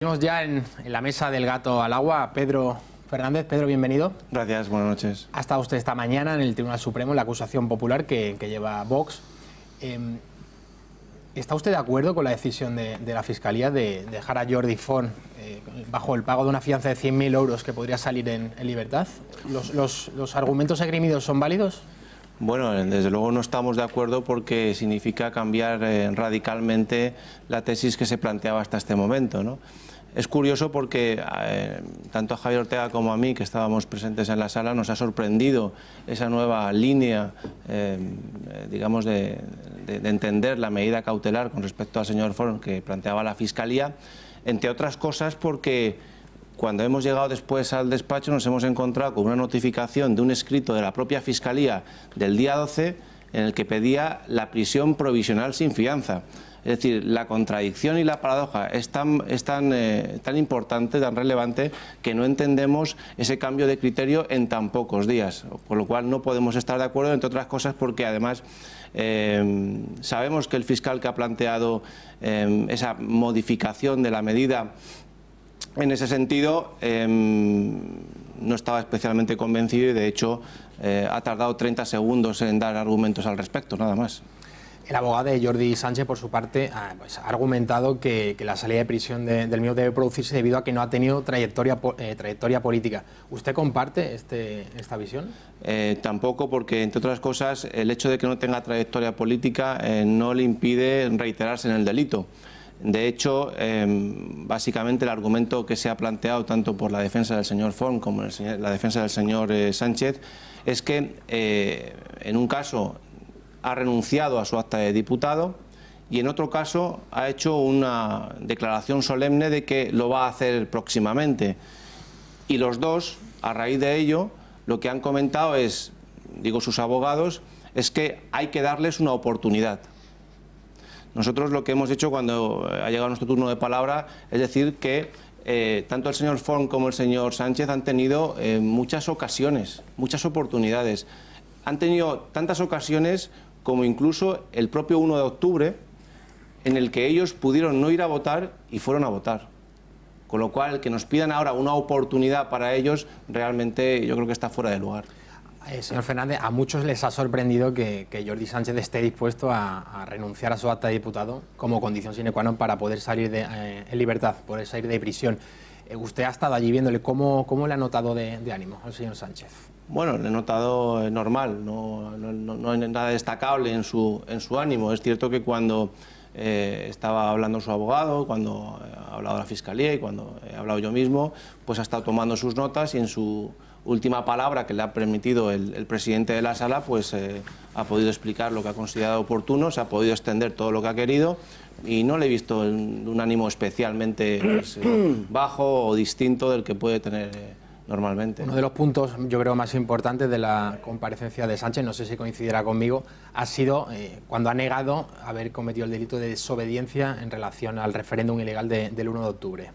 Tenemos ya en la mesa del gato al agua a Pedro Fernández. Pedro, bienvenido. Gracias, buenas noches. Ha estado usted esta mañana en el Tribunal Supremo en la acusación popular que lleva Vox. ¿Está usted de acuerdo con la decisión de la Fiscalía de dejar a Jordi Font bajo el pago de una fianza de 100.000 euros que podría salir en libertad? ¿Los argumentos esgrimidos son válidos? Bueno, desde luego no estamos de acuerdo porque significa cambiar radicalmente la tesis que se planteaba hasta este momento, ¿no? Es curioso porque tanto a Javier Ortega como a mí, que estábamos presentes en la sala, nos ha sorprendido esa nueva línea, digamos, de entender la medida cautelar con respecto al señor Font que planteaba la Fiscalía, entre otras cosas porque cuando hemos llegado después al despacho nos hemos encontrado con una notificación de un escrito de la propia Fiscalía del día 12 en el que pedía la prisión provisional sin fianza. Es decir, la contradicción y la paradoja es tan importante, tan relevante, que no entendemos ese cambio de criterio en tan pocos días. Por lo cual no podemos estar de acuerdo, entre otras cosas, porque además sabemos que el fiscal que ha planteado esa modificación de la medida en ese sentido no estaba especialmente convencido y de hecho ha tardado 30 segundos en dar argumentos al respecto, nada más. El abogado de Jordi Sánchez, por su parte, ha argumentado que la salida de prisión del mismo debe producirse debido a que no ha tenido trayectoria política. ¿Usted comparte esta visión? Tampoco, porque, entre otras cosas, el hecho de que no tenga trayectoria política no le impide reiterarse en el delito. De hecho, básicamente el argumento que se ha planteado tanto por la defensa del señor Font como la defensa del señor Sánchez es que en un caso ha renunciado a su acta de diputado y en otro caso ha hecho una declaración solemne de que lo va a hacer próximamente. Y los dos, a raíz de ello, lo que han comentado es, digo sus abogados, es que hay que darles una oportunidad. Nosotros lo que hemos hecho cuando ha llegado nuestro turno de palabra es decir que tanto el señor Font como el señor Sánchez han tenido muchas ocasiones, muchas oportunidades. Han tenido tantas ocasiones como incluso el propio 1 de octubre, en el que ellos pudieron no ir a votar y fueron a votar. Con lo cual, que nos pidan ahora una oportunidad para ellos, realmente yo creo que está fuera de lugar. Señor Fernández, a muchos les ha sorprendido que Jordi Sánchez esté dispuesto a renunciar a su acta de diputado como condición sine qua non para poder salir en libertad, poder salir de prisión. Usted ha estado allí viéndole, ¿cómo le ha notado de ánimo al señor Sánchez? Bueno, le he notado normal, no hay nada destacable en su ánimo. Es cierto que cuando estaba hablando su abogado, cuando ha hablado la Fiscalía y cuando he hablado yo mismo, pues ha estado tomando sus notas y en su última palabra que le ha permitido el presidente de la sala, pues ha podido explicar lo que ha considerado oportuno, se ha podido extender todo lo que ha querido y no le he visto un ánimo especialmente bajo o distinto del que puede tener normalmente. Uno de los puntos, yo creo, más importantes de la comparecencia de Sánchez, no sé si coincidirá conmigo, ha sido cuando ha negado haber cometido el delito de desobediencia en relación al referéndum ilegal del 1 de octubre.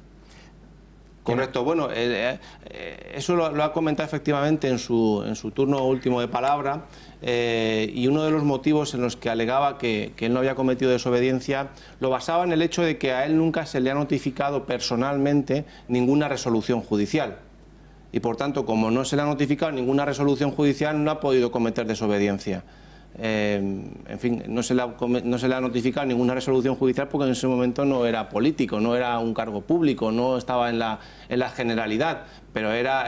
Correcto, bueno, eso lo ha comentado efectivamente en su turno último de palabra y uno de los motivos en los que alegaba que él no había cometido desobediencia lo basaba en el hecho de que a él nunca se le ha notificado personalmente ninguna resolución judicial. Y por tanto, como no se le ha notificado ninguna resolución judicial, no ha podido cometer desobediencia. En fin, no se le ha notificado ninguna resolución judicial porque en ese momento no era político, no era un cargo público, no estaba en la generalidad, pero era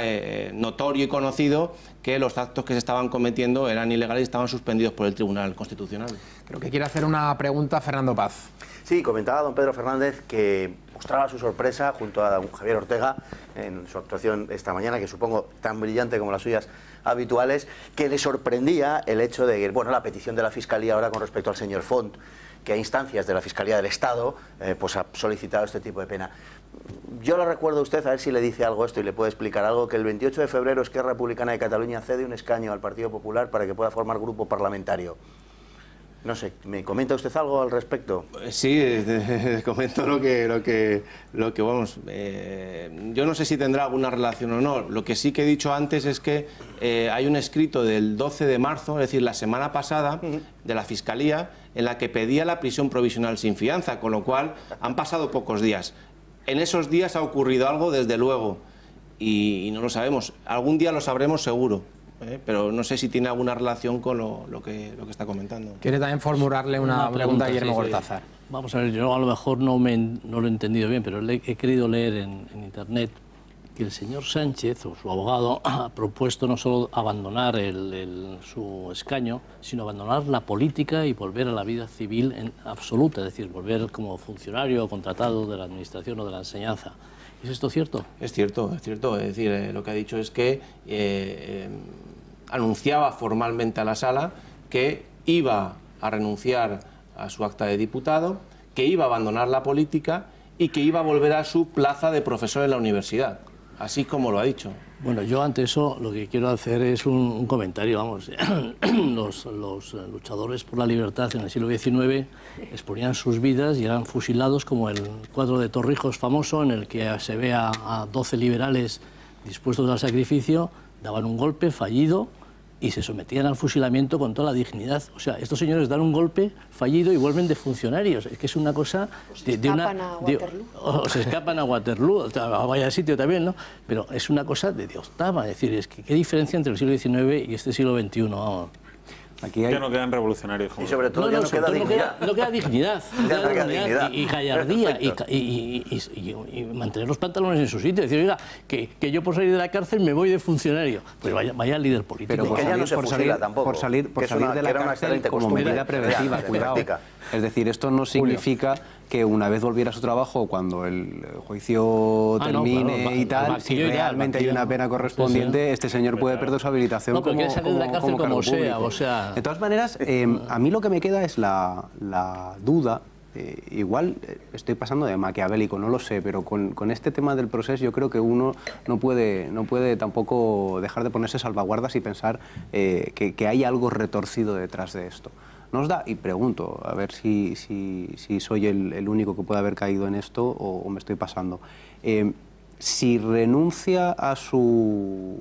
notorio y conocido que los actos que se estaban cometiendo eran ilegales y estaban suspendidos por el Tribunal Constitucional. Creo que quiere hacer una pregunta Fernando Paz. Sí, comentaba don Pedro Fernández que mostraba su sorpresa junto a don Javier Ortega en su actuación esta mañana, que supongo tan brillante como las suyas habituales, que le sorprendía el hecho de que, bueno, la petición de la Fiscalía ahora con respecto al señor Font, que a instancias de la Fiscalía del Estado pues ha solicitado este tipo de pena. Yo lo recuerdo a usted, a ver si le dice algo esto y le puede explicar algo, que el 28 de febrero Esquerra Republicana de Cataluña cede un escaño al Partido Popular para que pueda formar grupo parlamentario. No sé, ¿me comenta usted algo al respecto? Sí, comento lo que vamos. Yo no sé si tendrá alguna relación o no. Lo que sí que he dicho antes es que hay un escrito del 12 de marzo, es decir, la semana pasada, de la Fiscalía, en la que pedía la prisión provisional sin fianza, con lo cual han pasado pocos días. En esos días ha ocurrido algo, desde luego, y no lo sabemos. Algún día lo sabremos seguro, pero no sé si tiene alguna relación con lo que está comentando. ¿Quiere también formularle una pregunta a Guillermo Cortázar? Vamos a ver, yo a lo mejor no lo he entendido bien, pero he querido leer en internet que el señor Sánchez, o su abogado, ha propuesto no solo abandonar su escaño, sino abandonar la política y volver a la vida civil en absoluta, es decir, volver como funcionario o contratado de la administración o de la enseñanza. ¿Es esto cierto? Es cierto, es cierto. Es decir, lo que ha dicho es que anunciaba formalmente a la Sala que iba a renunciar a su acta de diputado, que iba a abandonar la política y que iba a volver a su plaza de profesor en la universidad, así como lo ha dicho. Bueno, yo ante eso lo que quiero hacer es un comentario, vamos. Los luchadores por la libertad en el siglo XIX exponían sus vidas y eran fusilados, como el cuadro de Torrijos famoso, en el que se ve a 12 liberales dispuestos al sacrificio, daban un golpe fallido y se sometían al fusilamiento con toda la dignidad. O sea, estos señores dan un golpe fallido y vuelven de funcionarios. Es que es una cosa... Se escapan a Waterloo. O se escapan a Waterloo, a vaya sitio también, ¿no? Pero es una cosa de octava. Es decir, es que qué diferencia entre el siglo XIX y este siglo XXI, vamos. Aquí ya no quedan revolucionarios. Y sobre todo ya no queda dignidad. No queda dignidad. Y gallardía. Y mantener los pantalones en su sitio. Decir, oiga, que yo por salir de la cárcel me voy de funcionario. Pues vaya líder político. Pero que ya no se fusila tampoco. Por salir de la cárcel como medida preventiva, cuidado. Es decir, esto no significa que una vez volviera a su trabajo, cuando el juicio termine y tal, si realmente hay una pena correspondiente, este señor puede perder su habilitación como cargo público. De todas maneras, a mí lo que me queda es la duda. Igual estoy pasando de maquiavélico, no lo sé, pero con este tema del proceso yo creo que uno no puede tampoco dejar de ponerse salvaguardas y pensar que hay algo retorcido detrás de esto. Nos da, y pregunto, a ver si soy el único que puede haber caído en esto o me estoy pasando. Si renuncia a su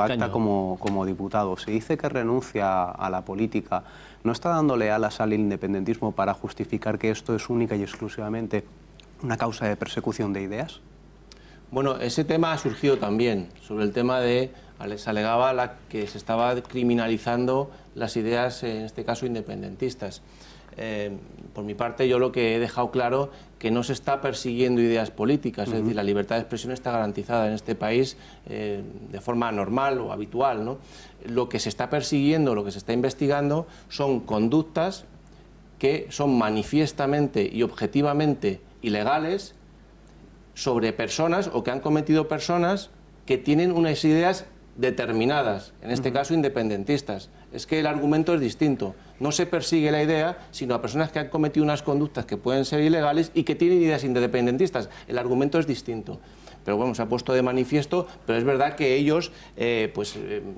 acta como diputado, se dice que renuncia a la política, ¿no está dándole alas al independentismo para justificar que esto es única y exclusivamente una causa de persecución de ideas? Bueno, ese tema ha surgido también, sobre el tema de, se alegaba que se estaba criminalizando las ideas, en este caso, independentistas. Por mi parte, yo lo que he dejado claro que no se está persiguiendo ideas políticas, es decir, la libertad de expresión está garantizada en este país de forma normal o habitual, ¿no? Lo que se está persiguiendo, lo que se está investigando son conductas que son manifiestamente y objetivamente ilegales sobre personas o que han cometido personas que tienen unas ideas determinadas, en este caso independentistas. Es que el argumento es distinto. No se persigue la idea, sino a personas que han cometido unas conductas que pueden ser ilegales y que tienen ideas independentistas. El argumento es distinto. Pero bueno, se ha puesto de manifiesto, pero es verdad que ellos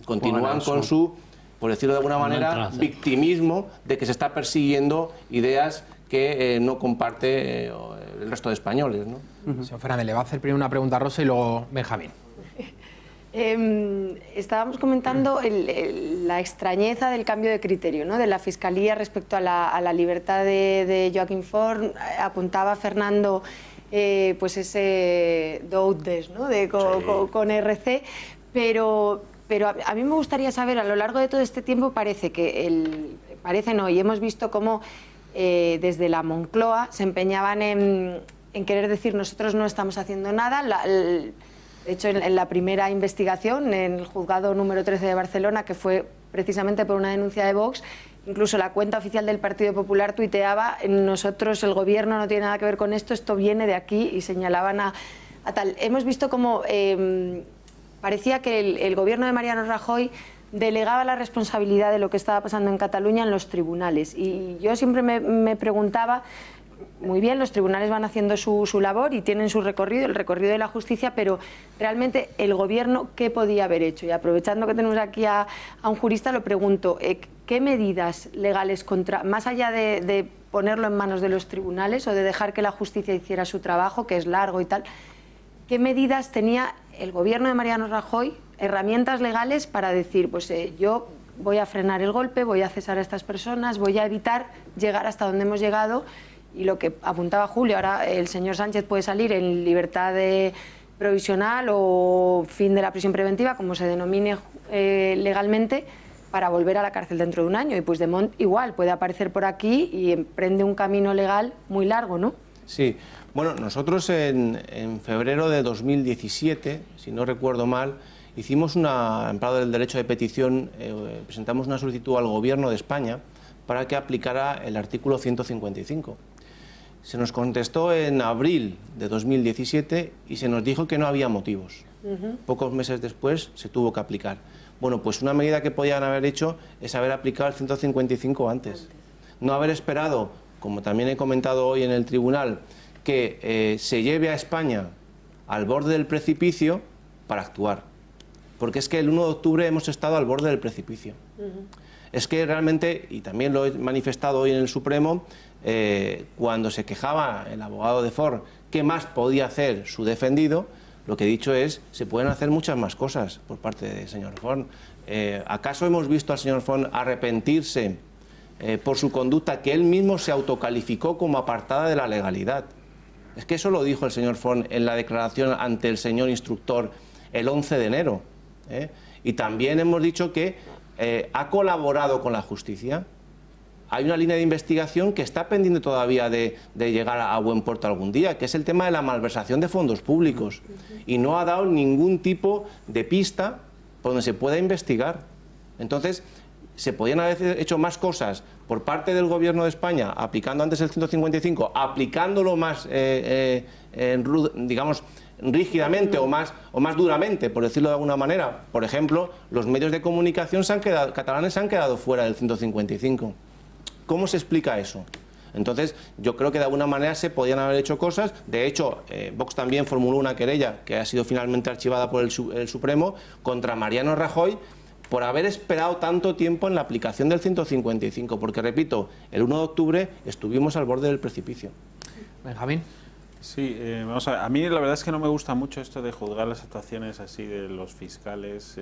continúan con su, por decirlo de alguna manera, victimismo de que se está persiguiendo ideas que no comparte el resto de españoles, ¿no? Señor Fernández, le va a hacer primero una pregunta a Rosa y luego Benjamín. Estábamos comentando la extrañeza del cambio de criterio, ¿no?, de la Fiscalía respecto a la libertad de Joaquim Forn. Apuntaba Fernando pues ese doudes, ¿no?, con RC, pero a mí me gustaría saber, a lo largo de todo este tiempo parece y hemos visto cómo desde la Moncloa se empeñaban en querer decir nosotros no estamos haciendo nada. De hecho, en la primera investigación, en el juzgado número 13 de Barcelona, que fue precisamente por una denuncia de Vox, incluso la cuenta oficial del Partido Popular tuiteaba: nosotros, el gobierno no tiene nada que ver con esto, esto viene de aquí, y señalaban a tal. Hemos visto cómo parecía que el gobierno de Mariano Rajoy delegaba la responsabilidad de lo que estaba pasando en Cataluña en los tribunales. Y yo siempre me preguntaba, muy bien, los tribunales van haciendo su labor y tienen su recorrido, el recorrido de la justicia, pero realmente el gobierno, ¿qué podía haber hecho? Y aprovechando que tenemos aquí a un jurista, lo pregunto, ¿qué medidas legales más allá de ponerlo en manos de los tribunales o de dejar que la justicia hiciera su trabajo, que es largo y tal, qué medidas tenía el gobierno de Mariano Rajoy, herramientas legales para decir, pues yo voy a frenar el golpe, voy a cesar a estas personas, voy a evitar llegar hasta donde hemos llegado Y lo que apuntaba Julio, ahora el señor Sánchez puede salir en libertad provisional o fin de la prisión preventiva, como se denomine legalmente, para volver a la cárcel dentro de un año. Y Puigdemont igual puede aparecer por aquí y emprende un camino legal muy largo, ¿no? Sí. Bueno, nosotros en febrero de 2017, si no recuerdo mal, hicimos amparo del derecho de petición, presentamos una solicitud al Gobierno de España para que aplicara el artículo 155. Se nos contestó en abril de 2017 y se nos dijo que no había motivos. Pocos meses después se tuvo que aplicar. Bueno, pues una medida que podían haber hecho es haber aplicado el 155 antes. No haber esperado, como también he comentado hoy en el tribunal, que se lleve a España al borde del precipicio para actuar. Porque es que el 1 de octubre hemos estado al borde del precipicio. Es que realmente, y también lo he manifestado hoy en el Supremo, cuando se quejaba el abogado de Forn qué más podía hacer su defendido, lo que he dicho es, se pueden hacer muchas más cosas por parte del señor Forn. ¿Acaso hemos visto al señor Forn arrepentirse por su conducta que él mismo se autocalificó como apartada de la legalidad? Es que eso lo dijo el señor Forn en la declaración ante el señor instructor el 11 de enero. Y también hemos dicho que ha colaborado con la justicia. Hay una línea de investigación que está pendiente todavía de llegar a buen puerto algún día, que es el tema de la malversación de fondos públicos. Y no ha dado ningún tipo de pista por donde se pueda investigar. Entonces, se podían haber hecho más cosas por parte del Gobierno de España, aplicando antes el 155, aplicándolo más, digamos, rígidamente o más duramente, por decirlo de alguna manera. Por ejemplo, los medios de comunicación catalanes se han quedado fuera del 155. ¿Cómo se explica eso? Entonces, yo creo que de alguna manera se podían haber hecho cosas. De hecho, Vox también formuló una querella que ha sido finalmente archivada por el Supremo contra Mariano Rajoy por haber esperado tanto tiempo en la aplicación del 155. Porque, repito, el 1 de octubre estuvimos al borde del precipicio. Benjamín. Sí, vamos a ver. A mí la verdad es que no me gusta mucho esto de juzgar las actuaciones así de los fiscales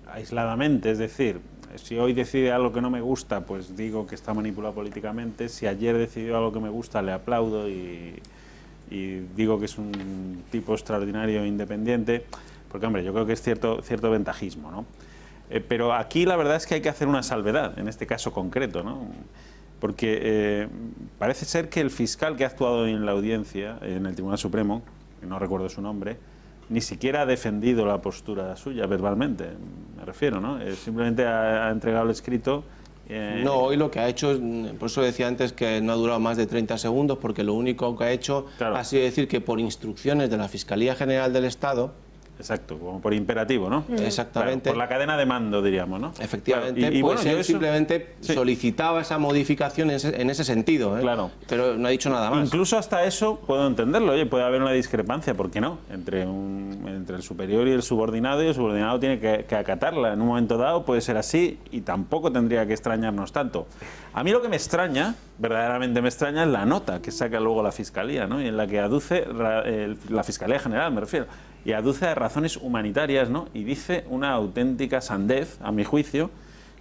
aisladamente. Es decir, si hoy decide algo que no me gusta, pues digo que está manipulado políticamente. Si ayer decidió algo que me gusta, le aplaudo y digo que es un tipo extraordinario e independiente. Porque, hombre, yo creo que es cierto ventajismo, ¿no? Pero aquí la verdad es que hay que hacer una salvedad, en este caso concreto, ¿no? Porque parece ser que el fiscal que ha actuado en la audiencia, en el Tribunal Supremo, que no recuerdo su nombre, ni siquiera ha defendido la postura suya verbalmente, me refiero, ¿no? Simplemente ha entregado el escrito. No, hoy lo que ha hecho, por eso decía antes que no ha durado más de 30 segundos, porque lo único que ha hecho ha sido decir que por instrucciones de la Fiscalía General del Estado. Exacto, como por imperativo, ¿no? Exactamente. Claro, por la cadena de mando, diríamos, ¿no? Efectivamente, claro. Y pues bueno, él simplemente solicitaba esa modificación en ese sentido, Claro. Pero no ha dicho nada más. Incluso hasta eso puedo entenderlo, oye, puede haber una discrepancia, ¿por qué no? Entre el superior y el subordinado tiene que acatarla. En un momento dado puede ser así y tampoco tendría que extrañarnos tanto. A mí lo que me extraña, verdaderamente me extraña, es la nota que saca luego la Fiscalía, ¿no? Y en la que aduce, la Fiscalía General me refiero, y aduce razones humanitarias, ¿no? Y dice una auténtica sandez, a mi juicio,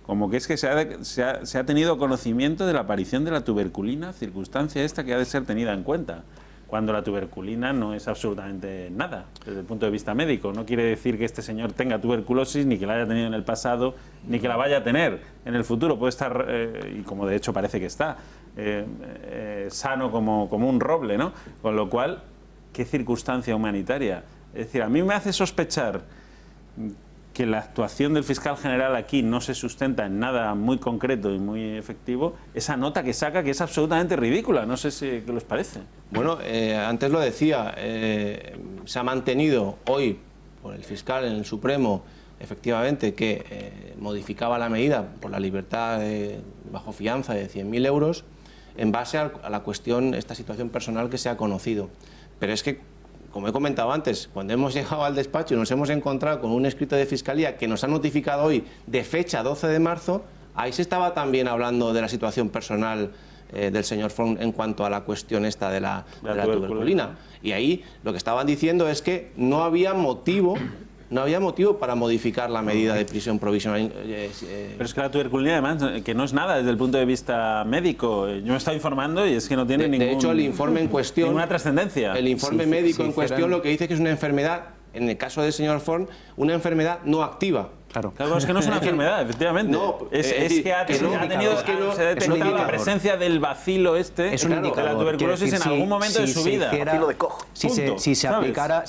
como que es que se ha tenido conocimiento de la aparición de la tuberculina, circunstancia esta que ha de ser tenida en cuenta, cuando la tuberculina no es absolutamente nada desde el punto de vista médico. No quiere decir que este señor tenga tuberculosis, ni que la haya tenido en el pasado, ni que la vaya a tener en el futuro. Puede estar, y como de hecho parece que está, sano como un roble, ¿no? Con lo cual, ¿qué circunstancia humanitaria? Es decir, a mí me hace sospechar que la actuación del fiscal general aquí no se sustenta en nada muy concreto y muy efectivo, esa nota que saca que es absolutamente ridícula. No sé qué les parece. Bueno, antes lo decía, se ha mantenido hoy por el fiscal en el Supremo, efectivamente, que modificaba la medida por la libertad bajo fianza de 100.000 euros en base a la cuestión, esta situación personal que se ha conocido. Pero es que, como he comentado antes, cuando hemos llegado al despacho y nos hemos encontrado con un escrito de Fiscalía que nos ha notificado hoy de fecha 12 de marzo, ahí se estaba también hablando de la situación personal del señor Forn en cuanto a la cuestión esta de la tuberculina. Y ahí lo que estaban diciendo es que no había motivo no había motivo para modificar la medida de prisión provisional. Pero es que la tuberculina, además, que no es nada desde el punto de vista médico. Yo me he estado informando y es que no tiene de hecho, el informe en cuestión, ninguna trascendencia. El informe médico en cuestión lo que dice que es una enfermedad, en el caso del señor Forn, una enfermedad no activa. Claro, es que no es una enfermedad, efectivamente. No, es que ha tenido, se ha detectado la presencia del bacilo de la tuberculosis en algún momento de su vida. Si se aplicara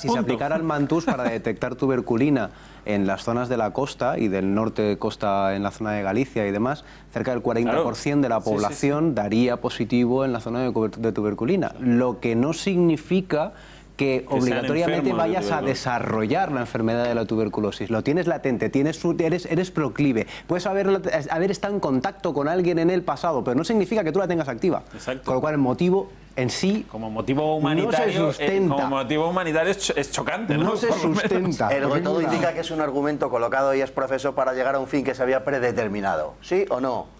el mantus para detectar tuberculina en las zonas de la costa y del norte de costa, en la zona de Galicia y demás, cerca del 40% de la población daría positivo en la zona de tuberculina. Lo que no significa que obligatoriamente vayas a desarrollar la enfermedad de la tuberculosis. Lo tienes latente, eres proclive. Puedes haber estado en contacto con alguien en el pasado, pero no significa que tú la tengas activa. Exacto. Con lo cual el motivo en sí como motivo humanitario, no se sustenta. Como motivo humanitario es chocante, ¿no? No se sustenta. Pero todo indica que es un argumento colocado y es profeso para llegar a un fin que se había predeterminado. ¿Sí o no?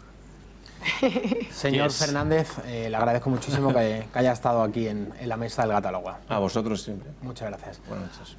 Señor Fernández, le agradezco muchísimo que haya estado aquí en la mesa del Gata al Agua. A vosotros siempre. Muchas gracias. Buenas noches.